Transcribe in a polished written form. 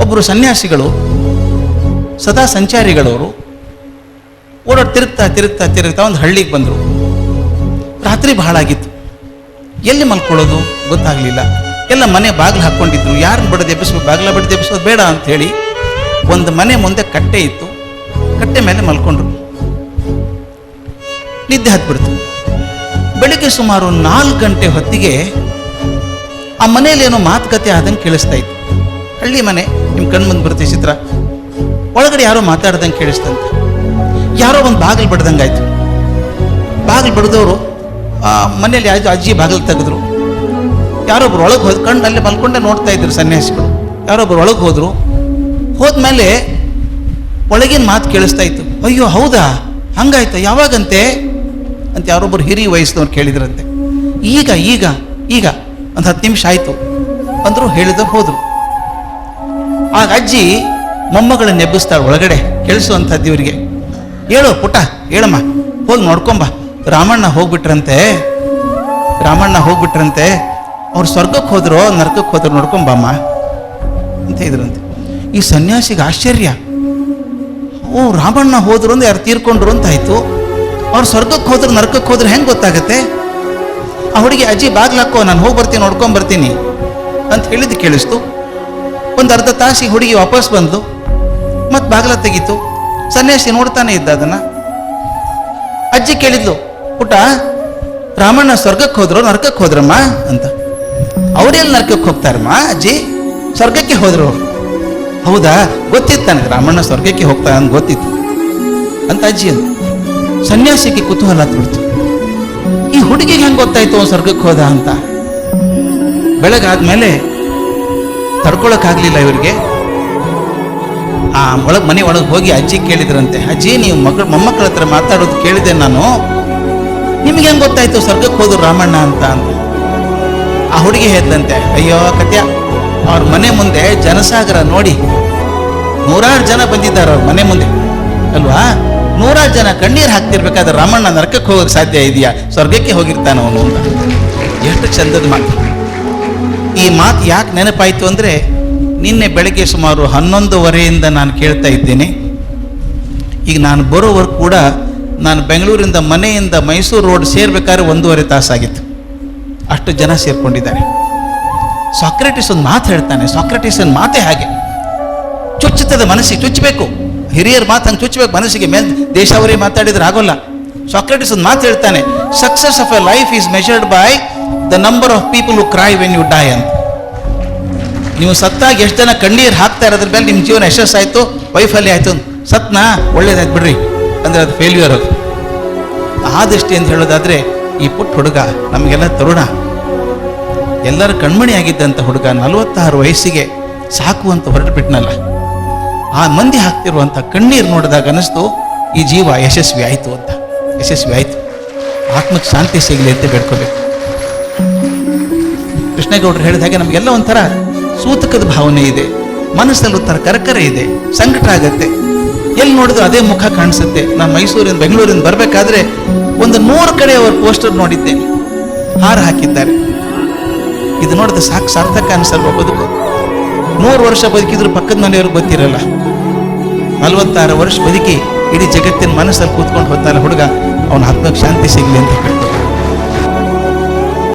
ಒಬ್ಬರು ಸನ್ಯಾಸಿಗಳು, ಸದಾ ಸಂಚಾರಿಗಳವರು, ತಿರುಗ್ತಾ ಒಂದು ಹಳ್ಳಿಗೆ ಬಂದರು. ರಾತ್ರಿ ಬಹಳ ಆಗಿತ್ತು. ಎಲ್ಲಿ ಮಲ್ಕೊಳ್ಳೋದು ಗೊತ್ತಾಗಲಿಲ್ಲ. ಎಲ್ಲ ಮನೆ ಬಾಗಿಲು ಹಾಕ್ಕೊಂಡಿದ್ರು. ಯಾರನ್ನ ಬಡದು ಎಬ್ಬಿಸ್ಬೇಕು, ಬಾಗಿಲ ಬಡದು ಎಬ್ಬಿಸೋದು ಬೇಡ ಅಂಥೇಳಿ ಒಂದು ಮನೆ ಮುಂದೆ ಕಟ್ಟೆ ಇತ್ತು. ಕಟ್ಟೆ ಮೇಲೆ ಮಲ್ಕೊಂಡ್ರು. ನಿದ್ದೆ ಹತ್ಬಿಡ್ತು. ಬೆಳಿಗ್ಗೆ ಸುಮಾರು 4 ಗಂಟೆ ಹೊತ್ತಿಗೆ ಆ ಮನೆಯಲ್ಲಿ ಏನೋ ಮಾತುಕತೆ ಆದಂಗೆ ಕೇಳಿಸ್ತಾ ಇತ್ತು. ಹಳ್ಳಿ ಮನೆ, ನಿಮ್ಮ ಕಣ್ಣು ಮುಂದೆ ಬರುತ್ತೆ ಚಿತ್ರ. ಒಳಗಡೆ ಯಾರೋ ಮಾತಾಡ್ದಂಗೆ ಕೇಳಿಸ್ತಂತೆ. ಯಾರೋ ಒಂದು ಬಾಗಿಲು ಬಡ್ದಂಗಾಯ್ತು. ಬಾಗಿಲು ಬಡ್ದವರು ಮನೇಲಿ ಅಜ್ಜಿ ಬಾಗಿಲು ತೆಗೆದ್ರು. ಯಾರೊಬ್ರು ಒಳಗೆ ಹೋದ್, ಕಣ್ಣು ಅಲ್ಲಿ ಮಲ್ಕೊಂಡೆ ನೋಡ್ತಾ ಇದ್ರು ಸನ್ಯಾಸಿಗಳು. ಯಾರೊಬ್ರು ಒಳಗೆ ಹೋದ್ರು. ಹೋದ್ಮೇಲೆ ಒಳಗಿನ ಮಾತು ಕೇಳಿಸ್ತಾ ಇತ್ತು. ಅಯ್ಯೋ ಹೌದಾ, ಹಂಗಾಯ್ತು, ಯಾವಾಗಂತೆ ಅಂತ ಯಾರೊಬ್ಬರು ಹಿರಿಯ ವಯಸ್ಸಿನವ್ರು ಕೇಳಿದ್ರಂತೆ. ಈಗ ಈಗ ಈಗ ಒಂದು 10 ನಿಮಿಷ ಆಯಿತು ಅಂದರು. ಹೇಳಿದವ್ರು ಹೋದರು. ಆಗ ಅಜ್ಜಿ ಮೊಮ್ಮಗಳನ್ನ ಎಬ್ಬಿಸ್ತಾಳೆ ಒಳಗಡೆ ಕೇಳಿಸುವಂಥದ್ದು ಇವರಿಗೆ. ಹೇಳು ಪುಟ್ಟ, ಹೇಳಮ್ಮ, ಹೋಗಿ ನೋಡ್ಕೊಂಬ. ರಾಮಣ್ಣ ಹೋಗ್ಬಿಟ್ರಂತೆ ಅವ್ರು ಸ್ವರ್ಗಕ್ಕೆ ಹೋದ್ರು ನರಕಕ್ಕೆ ಹೋದ್ರು, ನೋಡ್ಕೊಂಬಮ್ಮ ಅಂತ ಇದ್ರಂತೆ. ಈ ಸನ್ಯಾಸಿಗೆ ಆಶ್ಚರ್ಯ. ಓ, ರಾಮಣ್ಣ ಹೋದ್ರು ಅಂದ್ರೆ ಯಾರು ತೀರ್ಕೊಂಡ್ರು ಅಂತ ಆಯ್ತು. ಅವ್ರು ಸ್ವರ್ಗಕ್ಕೆ ಹೋದ್ರು ನರಕಕ್ಕೆ ಹೋದ್ರು ಹೆಂಗೆ ಗೊತ್ತಾಗತ್ತೆ? ಆ ಹುಡುಗಿ ಅಜ್ಜಿ ಬಾಗ್ಲಾಕೋ, ನಾನು ಹೋಗಿ ಬರ್ತೀನಿ, ನೋಡ್ಕೊಂಬರ್ತೀನಿ ಅಂತ ಹೇಳಿದ್ದು ಕೇಳಿಸ್ತು. ಒಂದು ಅರ್ಧ ತಾಸಿಗೆ ಹುಡುಗಿ ವಾಪಸ್ ಬಂದು ಮತ್ತೆ ಬಾಗ್ಲ ತೆಗೀತು. ಸನ್ಯಾಸಿ ನೋಡ್ತಾನೆ ಇದ್ದ ಅದನ್ನ. ಅಜ್ಜಿ ಕೇಳಿದ್ಲು, ಪುಟ್ಟ, ರಾಮಣ್ಣ ಸ್ವರ್ಗಕ್ಕೆ ಹೋದ್ರು ನರಕಕ್ಕೆ ಹೋದ್ರಮ್ಮ ಅಂತ. ಅವ್ರೆಲ್ಲಿ ನರಕಕ್ಕೆ ಹೋಗ್ತಾರಮ್ಮ ಅಜ್ಜಿ? ಸ್ವರ್ಗಕ್ಕೆ ಹೋದ್ರು. ಹೌದಾ, ಗೊತ್ತಿತ್ತು ನನಗೆ ರಾಮಣ್ಣ ಸ್ವರ್ಗಕ್ಕೆ ಹೋಗ್ತಾನೆ ಅಂತ ಗೊತ್ತಿತ್ತು ಅಂತ ಅಜ್ಜಿ ಅಂತ. ಸನ್ಯಾಸಿಗೆ ಕುತೂಹಲ ಹತ್ಬಿಡ್ತು. ಈ ಹುಡುಗಿಗೆ ಹೆಂಗೆ ಗೊತ್ತಾಯ್ತು ಅವ್ನು ಸ್ವರ್ಗಕ್ಕೆ ಹೋದ ಅಂತ? ಬೆಳಗಾದ್ಮೇಲೆ ತಡ್ಕೊಳಕ್ಕಾಗ್ಲಿಲ್ಲ ಇವರಿಗೆ. ಮನೆ ಒಳಗೆ ಹೋಗಿ ಅಜ್ಜಿ ಕೇಳಿದ್ರಂತೆ, ಅಜ್ಜಿ ನೀವು ಮೊಮ್ಮಕ್ಕಳ ಹತ್ರ ಮಾತಾಡೋದು ಕೇಳಿದೆ ನಾನು, ನಿಮ್ಗೆ ಹೆಂಗೆ ಗೊತ್ತಾಯ್ತು ಸ್ವರ್ಗಕ್ಕೆ ಹೋದ್ರು ರಾಮಣ್ಣ ಅಂತ. ಆ ಹುಡುಗಿ ಹೇಳ್ದಂತೆ, ಅಯ್ಯೋ ಕತ್ಯ, ಅವ್ರ ಮನೆ ಮುಂದೆ ಜನಸಾಗರ ನೋಡಿ 100 ಜನ ಬಂದಿದ್ದಾರೆ ಅವ್ರ ಮನೆ ಮುಂದೆ ಅಲ್ವಾ. 100 ಜನ ಕಣ್ಣೀರು ಹಾಕ್ತಿರ್ಬೇಕಾದ್ರೆ ರಾಮಣ್ಣ ನರಕಕ್ಕೆ ಹೋಗಕ್ಕೆ ಸಾಧ್ಯ ಇದೆಯಾ? ಸ್ವರ್ಗಕ್ಕೆ ಹೋಗಿರ್ತಾನ ಅವನು ಅಂತ. ಎಷ್ಟು ಚಂದದ ಮಾತು. ಈ ಮಾತು ಯಾಕೆ ನೆನಪಾಯಿತು ಅಂದರೆ, ನಿನ್ನೆ ಬೆಳಗ್ಗೆ ಸುಮಾರು 11:15 ನಾನು ಕೇಳ್ತಾ ಇದ್ದೇನೆ. ಈಗ ನಾನು ಬರೋವರೆಗೂ ಕೂಡ ನಾನು ಬೆಂಗಳೂರಿಂದ ಮನೆಯಿಂದ ಮೈಸೂರು ರೋಡ್ ಸೇರ್ಬೇಕಾದ್ರೆ 1.5 ತಾಸಾಗಿತ್ತು. ಅಷ್ಟು ಜನ ಸೇರ್ಕೊಂಡಿದ್ದಾರೆ. ಸಾಕ್ರೆಟಿಸ್ ಒಂದು ಮಾತು ಹೇಳ್ತಾನೆ. ಸಾಕ್ರೆಟಿಸನ್ ಮಾತೇ ಹಾಗೆ ಚುಚ್ಚುತ್ತದೆ ಮನಸ್ಸಿಗೆ, ಚುಚ್ಚಬೇಕು. ಹಿರಿಯರ ಮಾತು ಹಂಗೆ ಚುಚ್ಚಬೇಕು ಮನಸ್ಸಿಗೆ. ಮೇಲೆ ದೇಶವರೇ ಮಾತಾಡಿದ್ರೆ ಆಗೋಲ್ಲ. ಸಾಕ್ರೆಟಿಸ್ ಒಂದು ಮಾತು ಹೇಳ್ತಾನೆ, success of a life is measured by the number of people who cry when you die ಅಂತ. ನೀವು ಸತ್ತಾಗ ಎಷ್ಟು ಜನ ಕಣ್ಣೀರು ಹಾಕ್ತಾ ಇರೋದ್ರ ಮೇಲೆ ನಿಮ್ಮ ಜೀವನ ಯಶಸ್ಸಾಯಿತು, ವೈಫಲ್ಯ ಆಯಿತು. ಸತ್ನಾ, ಒಳ್ಳೇದಾಯ್ತು ಬಿಡ್ರಿ ಅಂದರೆ ಅದು ಫೇಲ್ಯೂರ್. ಅದು ಆ ದೃಷ್ಟಿ ಅಂತ ಹೇಳೋದಾದರೆ, ಈ ಪುಟ್ಟ ಹುಡುಗ ನಮಗೆಲ್ಲ ತರುಣ, ಎಲ್ಲರ ಕಣ್ಮಣಿ ಆಗಿದ್ದಂಥ ಹುಡುಗ 46 ವಯಸ್ಸಿಗೆ ಸಾಕುವಂತ ಹೊರಟು ಬಿಟ್ನಲ್ಲ. ಆ ಮಂದಿ ಹಾಕ್ತಿರುವಂಥ ಕಣ್ಣೀರು ನೋಡಿದಾಗ ಅನ್ನಿಸ್ತು, ಈ ಜೀವ ಯಶಸ್ವಿ ಆಯಿತು ಅಂತ. ಯಶಸ್ವಿ ಆಯಿತು. ಆತ್ಮಕ್ಕೆ ಶಾಂತಿ ಸಿಗಲಿ ಅಂತ ಬೇಡ್ಕೋಬೇಕು. ಕೃಷ್ಣೇಗೌಡರು ಹೇಳಿದ ಹಾಗೆ ನಮಗೆಲ್ಲ ಒಂಥರ ಸೂತಕದ ಭಾವನೆ ಇದೆ, ಮನಸ್ಸಲ್ಲಿ ಒಂಥರ ಕರಕರೆ ಇದೆ, ಸಂಕಟ ಆಗತ್ತೆ. ಎಲ್ಲಿ ನೋಡಿದ್ರು ಅದೇ ಮುಖ ಕಾಣಿಸುತ್ತೆ. ನಾನು ಮೈಸೂರಿಂದ ಬೆಂಗಳೂರಿಂದ ಬರಬೇಕಾದ್ರೆ ಒಂದು 100 ಕಡೆ ಅವ್ರ ಪೋಸ್ಟರ್ ನೋಡಿದ್ದೇನೆ, ಹಾರ ಹಾಕಿದ್ದಾರೆ. ಇದು ನೋಡಿದ್ರೆ ಸಾಕು, ಸಾರ್ಥಕ ಅನ್ಸಲ್ವ ಬದುಕು? 100 ವರ್ಷ ಬದುಕಿದ್ರು ಪಕ್ಕದ ಮನೆಯವ್ರಿಗೆ ಗೊತ್ತಿರಲ್ಲ. 46 ವರ್ಷ ಬದುಕಿ ಇಡೀ ಜಗತ್ತಿನ ಮನಸ್ಸಲ್ಲಿ ಕೂತ್ಕೊಂಡು ಹೋಗ್ತಾನೆ ಹುಡುಗ. ಅವನ ಆತ್ಮಕ್ಕೆ ಶಾಂತಿ ಸಿಗಲಿ ಅಂತ ಹೇಳ್ತಾರೆ.